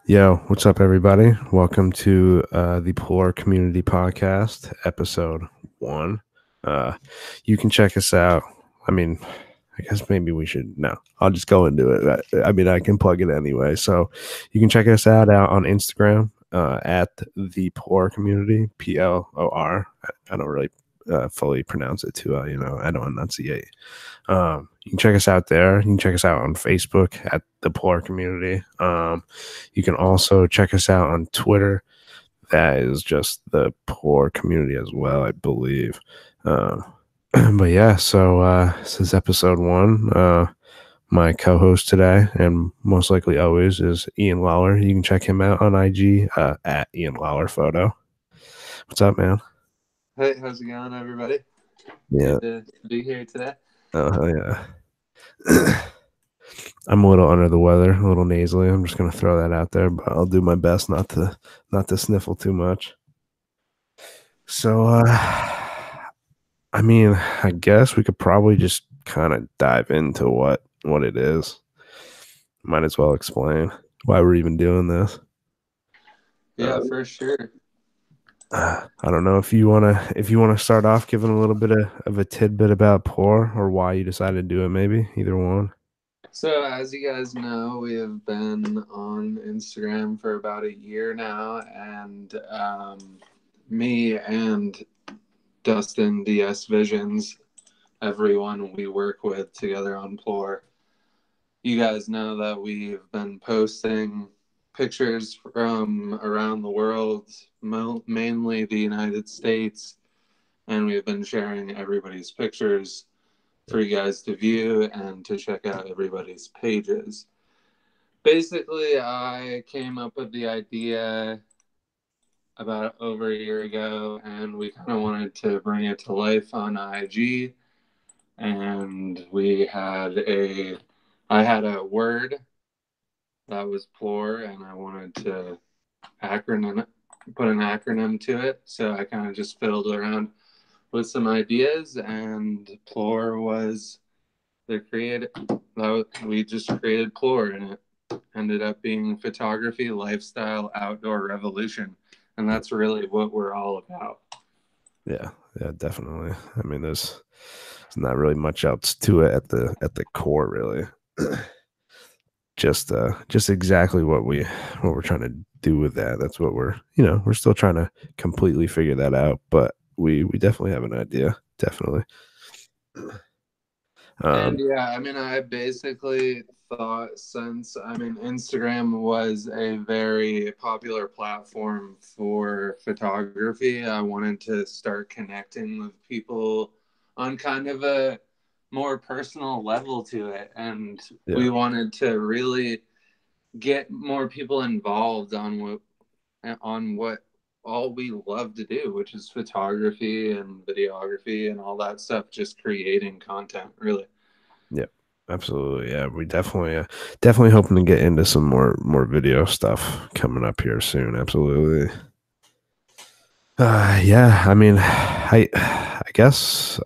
Yo, what's up, everybody? Welcome to the PLOR Community Podcast, episode 1. Uh, you can check us out. I mean, I guess maybe we should. No, I'll just go into it. I can plug it anyway. So you can check us out on Instagram at the PLOR Community, PLOR. I don't really fully pronounce it too well. I don't enunciate. You can check us out there. You can check us out on Facebook at the PLOR Community. You can also check us out on Twitter. That is just the PLOR Community as well, I believe. But yeah, so this is episode 1. My co-host today, and most likely always, is Ian Lawler. You can check him out on IG at Ian Lawler Photo. What's up, man? Hey, how's it going, everybody? Yeah. Good to be here today. Oh, yeah. I'm a little under the weather, a little nasally. I'm just gonna throw that out there, but I'll do my best not to sniffle too much. So, I guess we could probably just kind of dive into what it is. Might as well explain why we're even doing this. Yeah, for sure. I don't know if you wanna start off giving a little bit of a tidbit about PLOR or why you decided to do it. Maybe either one. So, as you guys know, we have been on Instagram for about a year now, and me and Dustin DS Visions, everyone we work with together on PLOR, you guys know that we've been posting pictures from around the world, mainly the United States, and we've been sharing everybody's pictures for you guys to view and to check out everybody's pages. Basically, I came up with the idea about over a year ago, and we kind of wanted to bring it to life on IG. And I had a word that was PLOR, and I wanted to put an acronym to it. So I kind of just fiddled around with some ideas, and PLOR was we just created PLOR, and it ended up being photography, lifestyle, outdoor revolution, and that's really what we're all about. Yeah, definitely. I mean, there's not really much else to it at the core, really. Just exactly what we're trying to do with that. That's what we're still trying to completely figure that out, but we definitely have an idea. Definitely. And yeah, I mean, I basically thought Instagram was a very popular platform for photography. I wanted to start connecting with people on kind of a more personal level to it. And Yeah. we wanted to really get more people involved on what all we love to do, which is photography and videography and all that stuff, just creating content, really. Yeah. Absolutely. Yeah, we definitely hoping to get into some more video stuff coming up here soon. Absolutely. Yeah, I guess,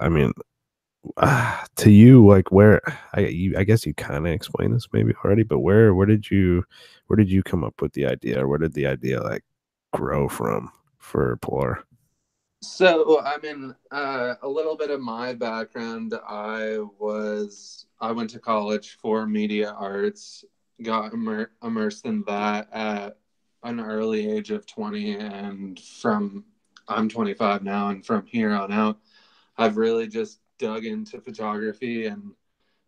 to you, like, where I guess you kind of explained this maybe already, but where did you come up with the idea, or where did the idea like grow from for PLOR? So, a little bit of my background. I went to college for media arts, got immersed in that at an early age of 20, and I'm 25 now, and from here on out, I've really just dug into photography and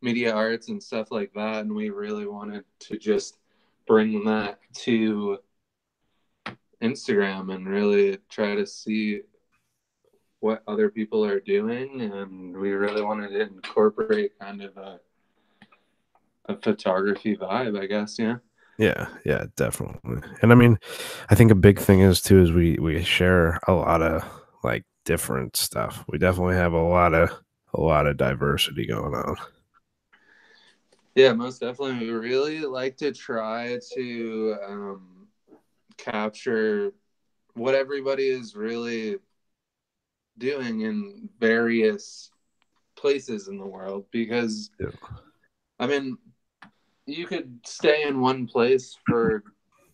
media arts and stuff like that, and we really wanted to just bring that to Instagram and really try to see what other people are doing, and we really wanted to incorporate kind of a photography vibe, I guess. Yeah. Yeah, definitely. And I mean, I think a big thing is we share a lot of like different stuff. We definitely have a lot of diversity going on. Yeah, most definitely. We really like to try to capture what everybody is really doing in various places in the world, because Yeah. I mean, you could stay in one place for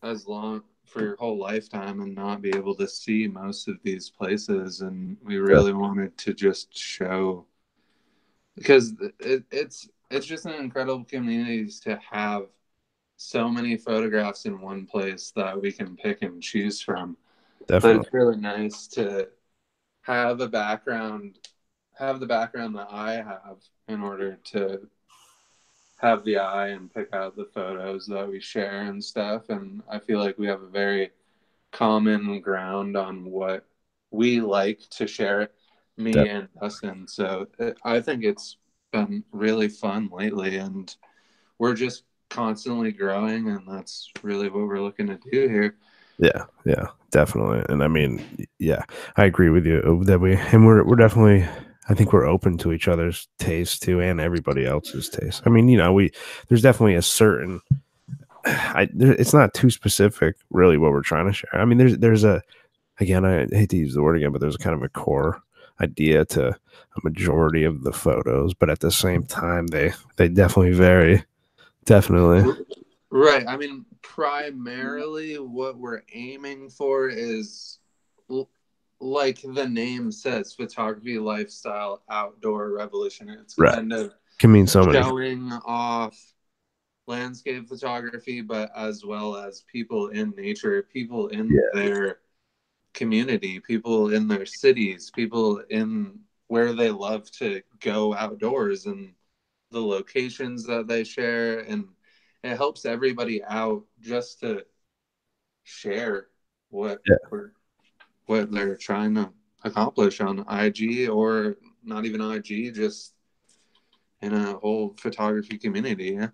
as long for your whole lifetime and not be able to see most of these places. And we really wanted to just show, because it's just an incredible community to have so many photographs in one place that we can pick and choose from. But Definitely. it's really nice to have a background, have the background that I have in order to have the eye and pick out the photos that we share and stuff. And I feel like we have a very common ground on what we like to share, me and Dustin. So I think it's been really fun lately, and we're just constantly growing, and that's really what we're looking to do here. Yeah, definitely. And I mean, yeah, I agree with you that we're definitely, I think we're open to each other's taste too, and everybody else's taste. I mean, there's definitely a certain, it's not too specific really what we're trying to share. I mean, there's a, again, I hate to use the word again, but there's a kind of a core idea to a majority of the photos, but at the same time, they definitely vary. Definitely. Right. I mean, primarily what we're aiming for is, like the name says, photography, lifestyle, outdoor revolution. It's Right. kind of Can mean so many. showing off landscape photography, but as well as people in nature, people in their community, people in their cities, people in where they love to go outdoors, and the locations that they share. And it helps everybody out just to share what Yeah. what they're trying to accomplish on IG, or not even IG, just in a whole photography community. Yeah.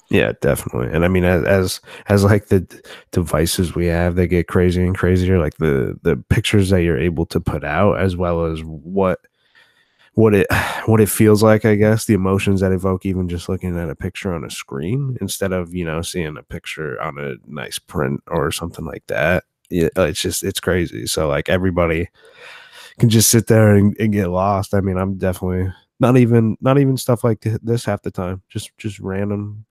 Yeah, definitely. And I mean, as like the devices we have, they get crazier and crazier. Like the pictures that you're able to put out, as well as what it what it feels like. I guess the emotions that evoke, even just looking at a picture on a screen instead of seeing a picture on a nice print or something like that. Yeah, it's crazy. So like everybody can just sit there and get lost. I mean, I'm definitely not even stuff like this half the time. Just random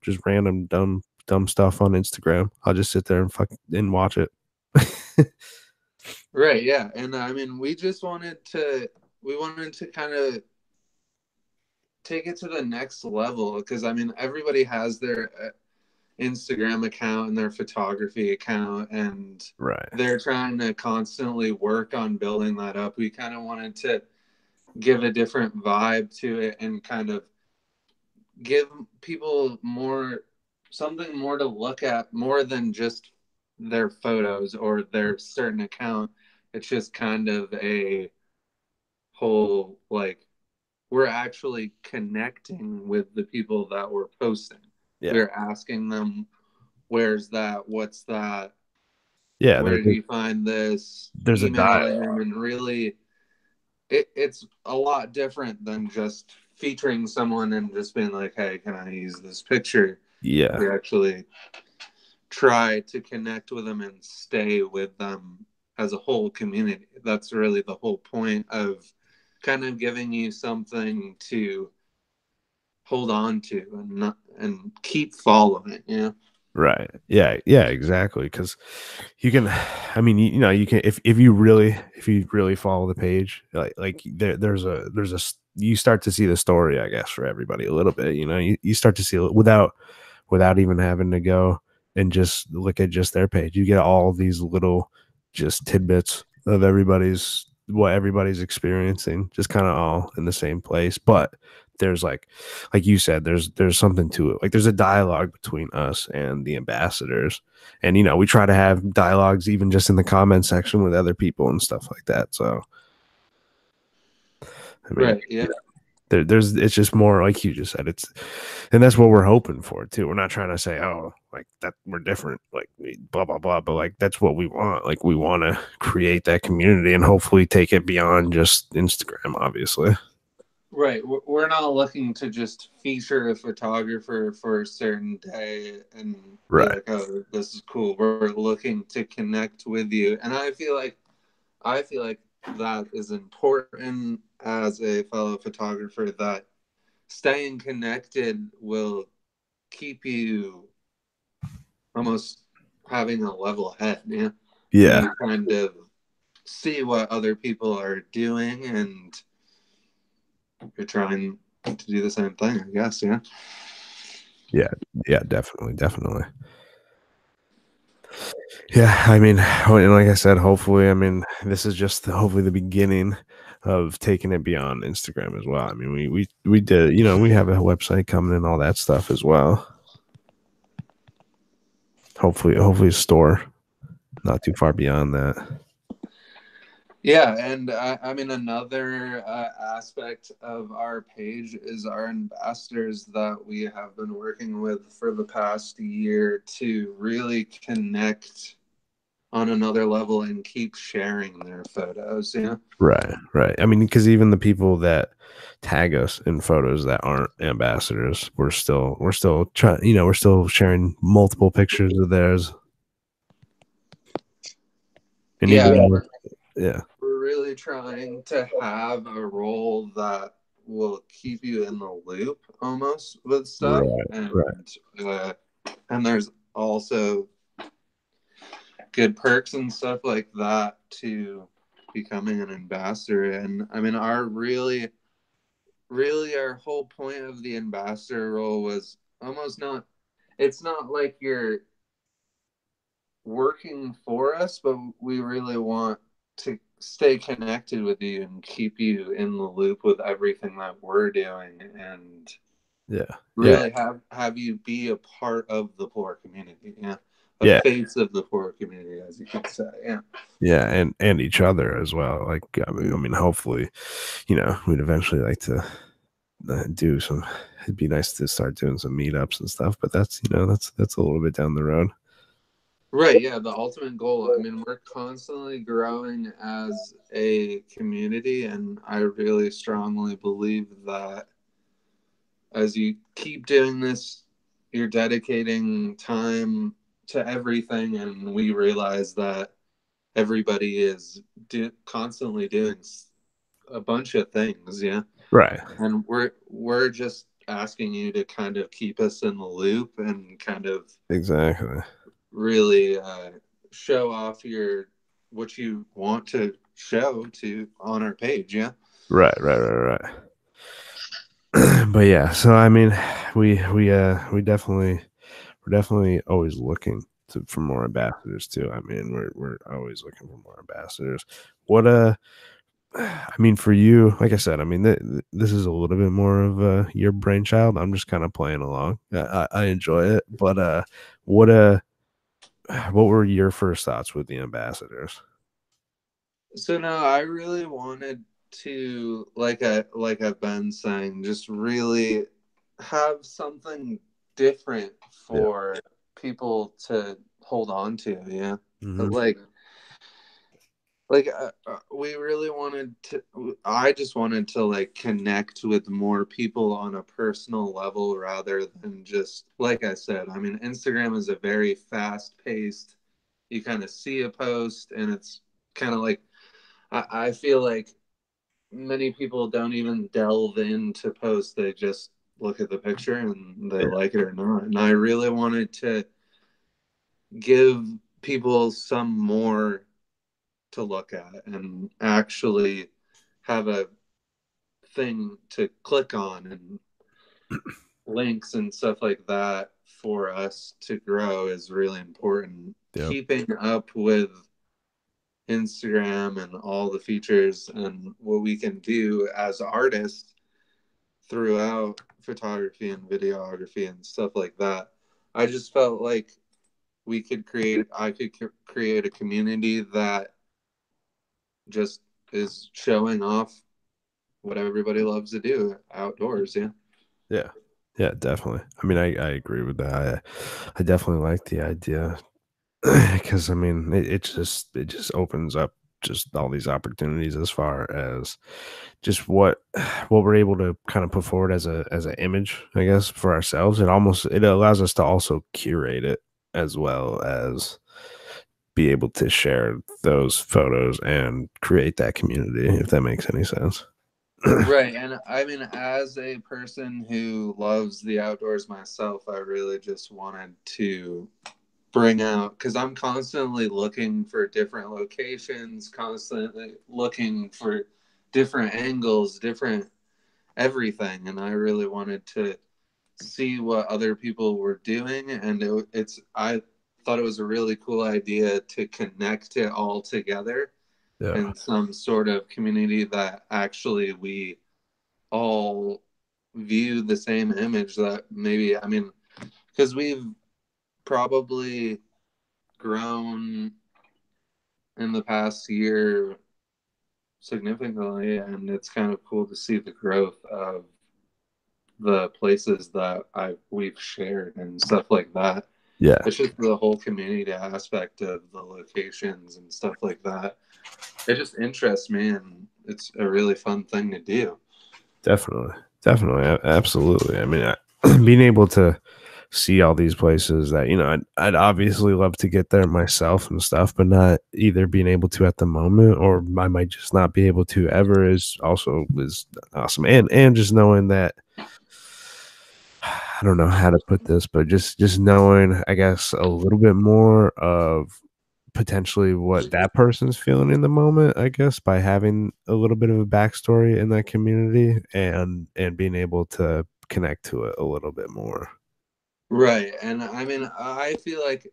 dumb stuff on Instagram. I'll just sit there and watch it. Right. Yeah. And I mean, we wanted to kind of take it to the next level, because I mean, everybody has their Instagram account and their photography account, and Right. they're trying to constantly work on building that up. We kind of wanted to give a different vibe to it and kind of give people something more to look at, more than just their photos or their certain account. It's just kind of a whole, like, we're actually connecting with the people that we're posting. Yeah. We're asking them, where's that? What's that? Yeah. Where do you find this? There's a Emailing dialogue. them, and really, it's a lot different than just featuring someone and just being like, hey, can I use this picture? Yeah. We actually try to connect with them and stay with them as a whole community. That's really the whole point of kind of giving you something to hold on to and not and keep following. Right. Yeah. Yeah. Exactly. Because you can, I mean, you can if you really follow the page, like there's a you start to see the story, I guess, for everybody a little bit. You start to see it without even having to go and just look at just their page. You get all these little just tidbits of what everybody's experiencing, just kind of all in the same place. But there's like you said, there's something to it. Like there's a dialogue between us and the ambassadors, and we try to have dialogues even just in the comment section with other people and stuff like that. So I mean, Right. Yeah. there's it's just more like you just said. And that's what we're hoping for too. We're not trying to say, oh, like that we're different, like blah blah blah, but like that's what we want. Like we want to create that community and hopefully take it beyond just Instagram, obviously. Right. We're not looking to just feature a photographer for a certain day and be Right. like, oh, this is cool. We're looking to connect with you. And I feel like that is important as a fellow photographer, that staying connected will keep you almost having a level head. Yeah. Yeah. You kind of see what other people are doing, and you're trying to do the same thing, I guess. Yeah. Yeah, definitely. Yeah, I mean, and like I said, hopefully, I mean, this is just hopefully the beginning of taking it beyond Instagram as well. I mean, we did, we have a website coming and all that stuff as well. Hopefully a store not too far beyond that. Yeah, and I mean, another aspect of our page is our ambassadors that we have been working with for the past year to really connect on another level and keep sharing their photos. Yeah. Right. I mean, because even the people that tag us in photos that aren't ambassadors, we're still trying, we're still sharing multiple pictures of theirs. And Yeah, yeah. we're really trying to have a role that will keep you in the loop almost with stuff. Right. And there's also good perks and stuff like that to becoming an ambassador. And I mean, our really our whole point of the ambassador role was almost not, it's not like you're working for us, but we really want to stay connected with you and keep you in the loop with everything that we're doing, and really have you be a part of the PLOR community. Yeah. A face of the PLOR community, as you could say. Yeah, and each other as well. Like, I mean, hopefully, we'd eventually like to do some. It'd be nice to start doing some meetups and stuff, but that's that's a little bit down the road. Right. Yeah. The ultimate goal. I mean, we're constantly growing as a community, and I really strongly believe that as you keep doing this, you're dedicating time to everything, and we realize that everybody is constantly doing a bunch of things. Yeah. Right. And we're just asking you to kind of keep us in the loop and kind of exactly really show off what you want to show to on our page. Yeah. Right. But yeah, so I mean, we're definitely always looking for more ambassadors too. I mean, we're always looking for more ambassadors. What I mean, for you, like I said, I mean, this is a little bit more of your brainchild. I'm just kind of playing along. I enjoy it, but what were your first thoughts with the ambassadors? So no, I really wanted to, like I've been saying, just really have something different for people to hold on to. Yeah. Mm-hmm. We really wanted to, I just wanted to like connect with more people on a personal level rather than just, like I said, I mean, Instagram is a very fast paced, you kind of see a post and it's kind of like, I feel like many people don't even delve into posts. They just look at the picture and they like it or not. And I really wanted to give people some more to look at and actually have a thing to click on and links and stuff like that for us to grow is really important. Keeping up with Instagram and all the features and what we can do as artists throughout photography and videography and stuff like that. I just felt like I could create a community that just is showing off what everybody loves to do outdoors. Yeah, definitely. I mean, I agree with that. I definitely like the idea because I mean, it just opens up just all these opportunities as far as just what we're able to kind of put forward as an image, I guess, for ourselves. It allows us to also curate it as well as be able to share those photos and create that community, if that makes any sense. Right. And I mean, as a person who loves the outdoors myself, I really just wanted to bring out, because I'm constantly looking for different locations, constantly looking for different angles, different everything, and I really wanted to see what other people were doing, and I thought it was a really cool idea to connect it all together Yeah. in some sort of community that actually we all view the same image. That maybe, I mean, because we've probably grown in the past year significantly, and it's kind of cool to see the growth of the places that we've shared and stuff like that. Yeah. It's just the whole community aspect of the locations and stuff like that. It just interests me, and it's a really fun thing to do. Definitely. Absolutely. I mean, being able to see all these places that, I'd obviously love to get there myself and stuff, but not either being able to at the moment, or I might just not be able to ever, is awesome. And just knowing that, I don't know how to put this, but just knowing, I guess, a little bit more of potentially what that person's feeling in the moment, I guess, by having a little bit of a backstory in that community, and being able to connect to it a little bit more. Right. And I mean, I feel like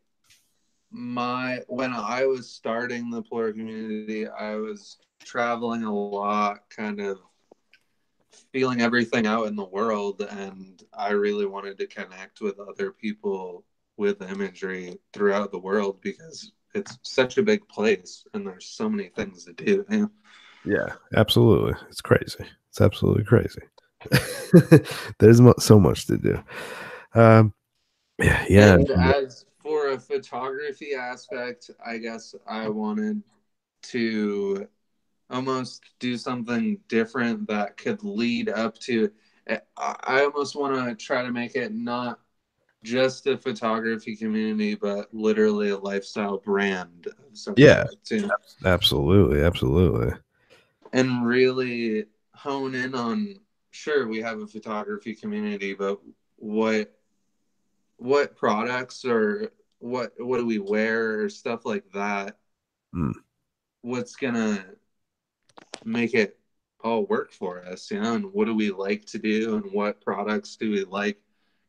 when I was starting the PLOR community, I was traveling a lot, kind of feeling everything out in the world, and I really wanted to connect with other people with imagery throughout the world, because it's such a big place and there's so many things to do. You know? Yeah, absolutely. It's crazy. It's absolutely crazy. There's so much to do. Yeah. And as for a photography aspect, I guess I wanted to almost do something different that could lead up to. I almost want to try to make it not just a photography community, but literally a lifestyle brand of some Yeah, sort, you know? absolutely. And really hone in on, sure, we have a photography community, but what products, or what do we wear, or stuff like that? Mm. What's gonna make it all work for us, and what do we like to do, and what products do we like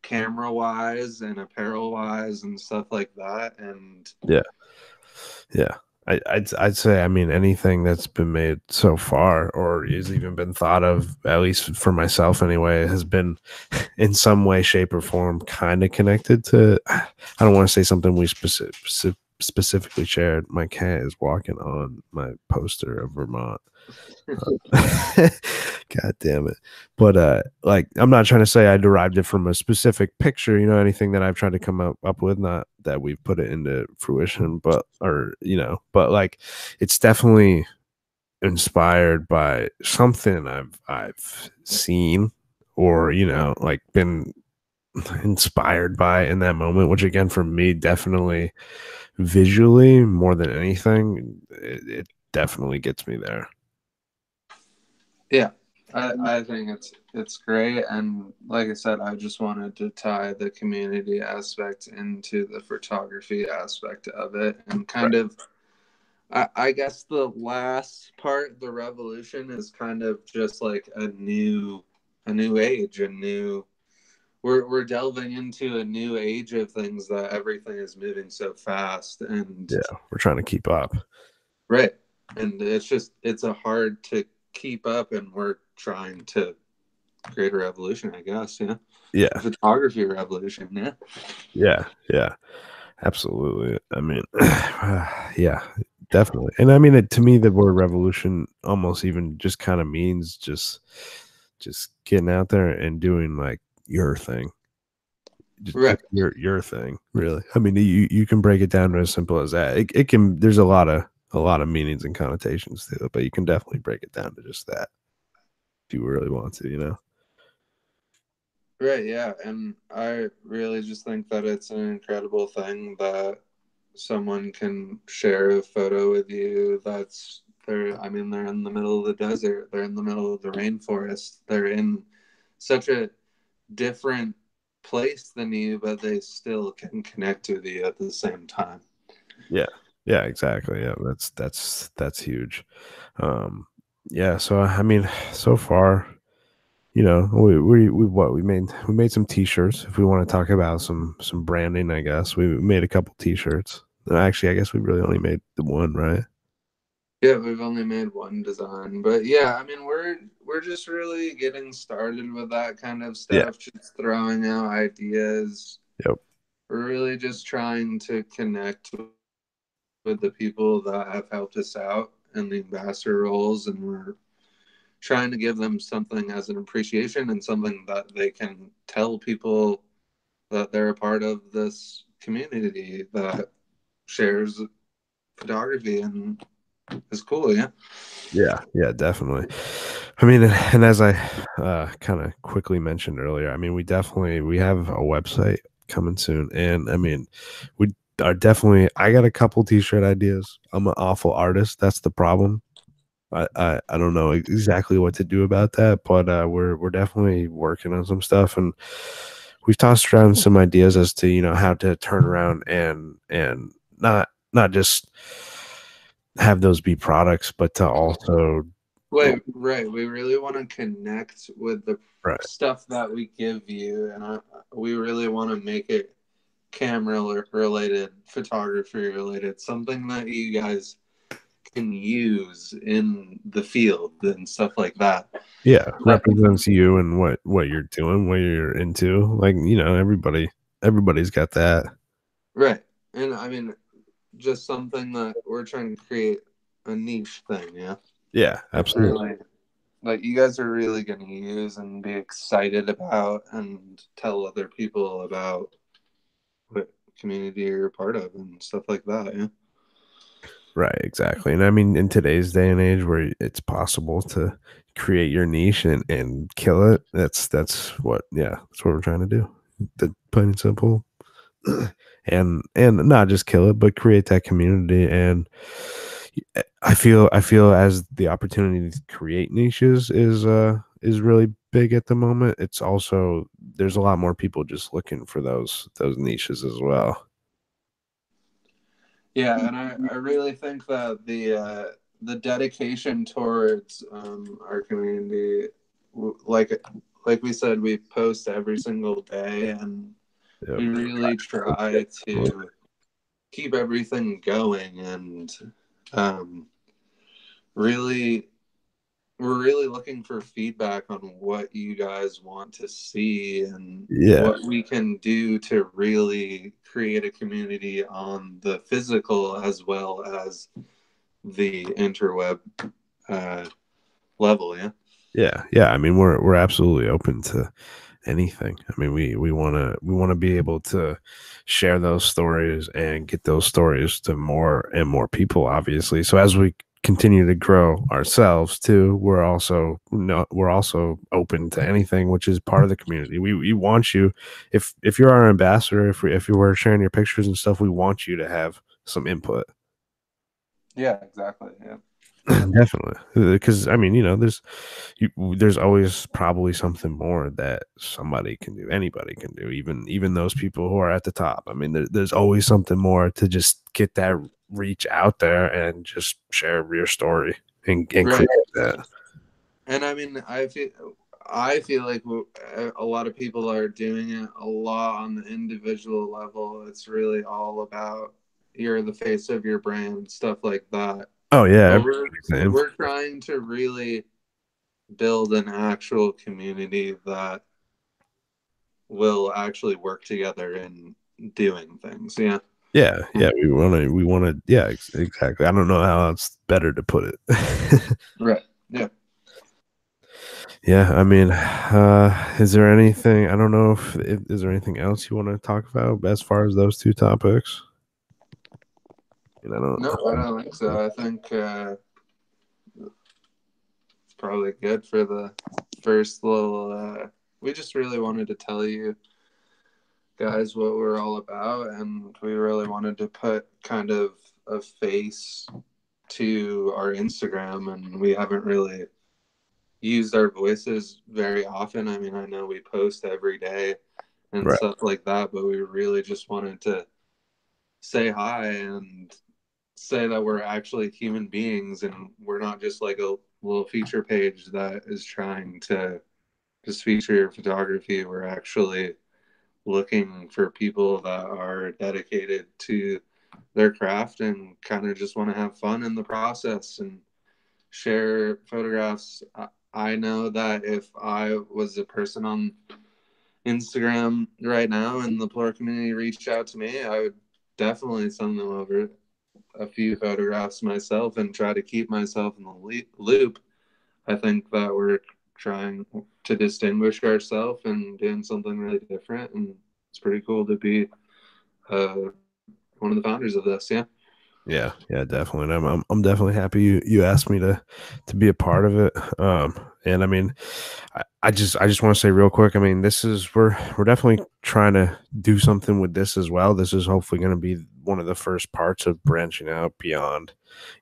camera wise and apparel wise and stuff like that. And Yeah. I'd say, I mean, anything that's been made so far, or has even been thought of, at least for myself anyway, has been in some way, shape, or form kind of connected to. I don't want to say something we specifically shared. My cat is walking on my poster of Vermont. God damn it. But like, I'm not trying to say I derived it from a specific picture, anything that I've tried to come up with, not that we've put it into fruition, but like, it's definitely inspired by something I've seen, or like been inspired by in that moment, which again, for me, definitely visually more than anything, it definitely gets me there. yeah, I think it's great. And like I said, I just wanted to tie the community aspect into the photography aspect of it, and kind of, I guess the last part, the revolution, is kind of just like a new age, we're delving into a new age of things, that everything is moving so fast. And Yeah, we're trying to keep up. right, and it's a hard to keep up, and we're trying to create a revolution, I guess. A Yeah, photography revolution. yeah, absolutely. I mean, yeah, definitely. And I mean, to me, the word revolution almost even just kind of means just getting out there and doing like your thing. Right. Just your thing, really. I mean, you can break it down to as simple as that. It can. There's a lot of meanings and connotations to it, but you can definitely break it down to just that if you really want to. Right, yeah. And I really just think that it's an incredible thing that someone can share a photo with you that's I mean, they're in the middle of the desert, they're in the middle of the rainforest, they're in such a different place than you, but they still can connect with you at the same time. Yeah. Yeah, exactly. Yeah, that's huge. Yeah, so I mean, so far, we made some t-shirts. If we want to talk about some branding, I guess we made a couple t-shirts. Actually, I guess we really only made the one, right? Yeah, we've only made one design, but yeah, I mean, we're just really getting started with that kind of Yeah. stuff, just throwing out ideas. Yep. We're really just trying to connect with the people that have helped us out in the ambassador roles, and we're trying to give them something as an appreciation and something that they can tell people that they're a part of this community that shares photography and is cool. Yeah. Yeah, definitely. I mean, and as I kind of quickly mentioned earlier, I mean, we have a website coming soon, and I mean, we are definitely. I got a couple t-shirt ideas. I'm an awful artist. That's the problem. I don't know exactly what to do about that, but we're definitely working on some stuff, and we've tossed around some ideas as to how to turn around and not just have those be products, but to also Right. We really want to connect with the right. stuff that we give you, and we really want to make it camera related, photography related, something that you guys can use in the field and stuff like that. Yeah, represents you and what you're doing, what you're into. Like, everybody's got that. Right. And I mean, just something that we're trying to create a niche thing, yeah. Yeah, It's absolutely. really like you guys are really going to use and be excited about and tell other people about what community you're a part of and stuff like that, yeah. Right, exactly. And I mean, in today's day and age where it's possible to create your niche and kill it, that's what we're trying to do. Plain and simple. And not just kill it, but create that community. And I feel as the opportunity to create niches is really big at the moment. It's also there's a lot more people just looking for those niches as well. Yeah, and I really think that the dedication towards our community, like we said, we post every single day, and Yep. we really try to keep everything going, and um, really we're really looking for feedback on what you guys want to see and Yeah. what we can do to really create a community on the physical as well as the interweb uh, level. Yeah. Yeah. I mean, we're absolutely open to anything. I mean, we want to be able to share those stories and get those stories to more and more people, obviously. So as we continue to grow ourselves too, we're also open to anything, which is part of the community. We want you, if you're our ambassador, if you were sharing your pictures and stuff, we want you to have some input. Yeah, exactly. Yeah. Definitely, because I mean, there's always probably something more that somebody can do, anybody can do, even those people who are at the top. I mean, there's always something more to just get that reach out there and just share your story and Right. create that. And I mean, I feel like a lot of people are doing it a lot on the individual level. It's really all about you're the face of your brand, stuff like that. Oh yeah, But everybody's the we're trying to really build an actual community that will actually work together in doing things. Yeah. yeah. We want to. Yeah, exactly. I don't know how else better to put it. Right. Yeah. Yeah, I mean, is there anything? I don't know if is there anything else you want to talk about as far as those two topics? And I don't. No, I don't think so. I think it's probably good for the first little. We just really wanted to tell you guys what we're all about, and we really wanted to put kind of a face to our Instagram, and we haven't really used our voices very often. I mean, I know we post every day, and Right. stuff like that, but we really just wanted to say hi and say that we're actually human beings and we're not just like a little feature page that is trying to just feature your photography. We're actually looking for people that are dedicated to their craft and kind of just want to have fun in the process and share photographs. I know that if I was a person on Instagram right now and the PLOR community reached out to me, I would definitely send them over a few photographs myself and try to keep myself in the loop. I think that we're trying to distinguish ourselves and doing something really different, and it's pretty cool to be one of the founders of this. Yeah. Yeah, definitely. And I'm definitely happy you asked me to be a part of it. And I mean, I just want to say real quick. I mean, this is we're definitely trying to do something with this as well. This is hopefully going to be one of the first parts of branching out beyond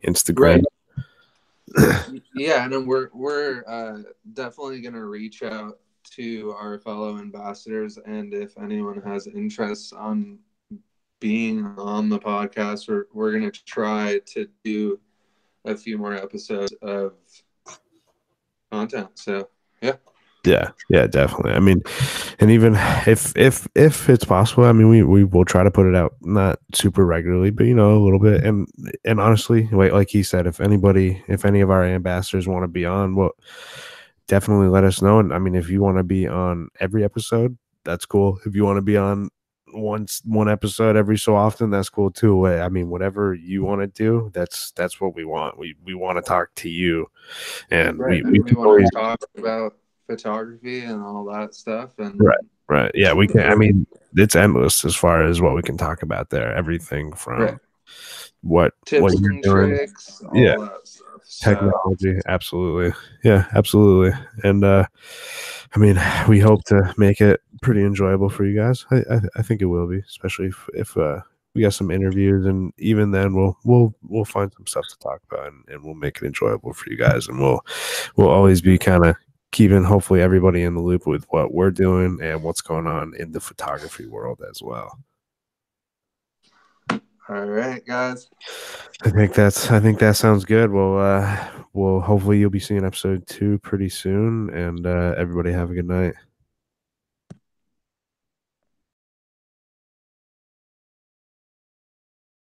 Instagram. Right. Yeah, and then we're definitely going to reach out to our fellow ambassadors, and if anyone has interest on being on the podcast, we're going to try to do a few more episodes of content. So yeah, Definitely. I mean, and even if it's possible, I mean, we will try to put it out not super regularly, but a little bit. And honestly, like he said, if any of our ambassadors want to be on, well, definitely let us know. And I mean, if you want to be on every episode, that's cool. If you want to be on one episode every so often, that's cool too. I mean, whatever you want to do, that's what we want. We want to talk to you, and right. we We want always, to talk about photography and all that stuff, and right. Yeah, we can. I mean, it's endless as far as what we can talk about there. Everything from right. what Tips you're and doing, tricks, yeah, all that stuff. So, technology, absolutely, yeah, absolutely. And I mean, we hope to make it pretty enjoyable for you guys. I think it will be, especially if we got some interviews, and even then we'll find some stuff to talk about, and we'll make it enjoyable for you guys, and we'll always be kind of keeping hopefully everybody in the loop with what we're doing and what's going on in the photography world as well. all right, guys. I think that sounds good. Well, hopefully you'll be seeing episode 2 pretty soon, and everybody have a good night.